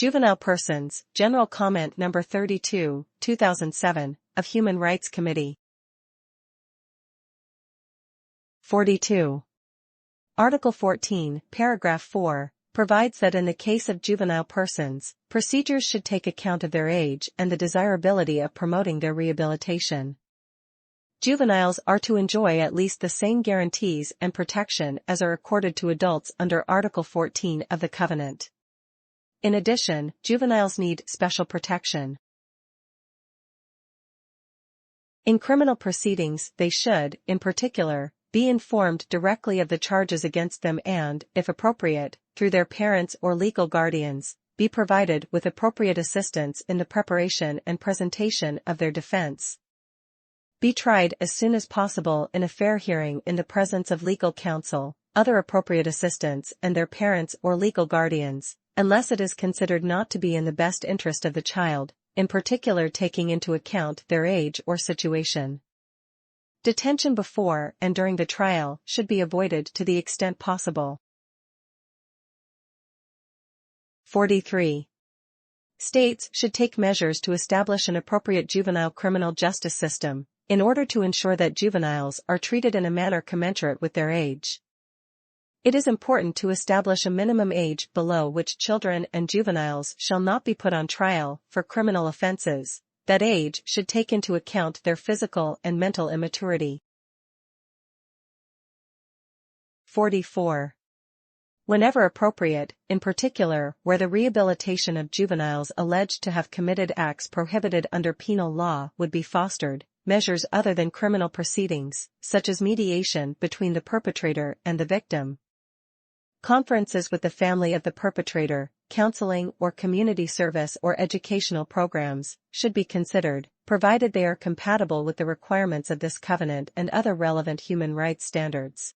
Juvenile Persons, General Comment Number 32, 2007, of Human Rights Committee. 42. Article 14, Paragraph 4, provides that in the case of juvenile persons, procedures should take account of their age and the desirability of promoting their rehabilitation. Juveniles are to enjoy at least the same guarantees and protection as are accorded to adults under Article 14 of the Covenant. In addition, juveniles need special protection. In criminal proceedings, they should, in particular, be informed directly of the charges against them and, if appropriate, through their parents or legal guardians, be provided with appropriate assistance in the preparation and presentation of their defense. Be tried as soon as possible in a fair hearing in the presence of legal counsel, other appropriate assistants and their parents or legal guardians, unless it is considered not to be in the best interest of the child, in particular taking into account their age or situation. Detention before and during the trial should be avoided to the extent possible. 43. States should take measures to establish an appropriate juvenile criminal justice system, in order to ensure that juveniles are treated in a manner commensurate with their age. It is important to establish a minimum age below which children and juveniles shall not be put on trial for criminal offences. That age should take into account their physical and mental immaturity. 44. Whenever appropriate, in particular where the rehabilitation of juveniles alleged to have committed acts prohibited under penal law would be fostered, measures other than criminal proceedings, such as mediation between the perpetrator and the victim, conferences with the family of the perpetrator, counselling or community service or educational programs, should be considered, provided they are compatible with the requirements of this covenant and other relevant human rights standards.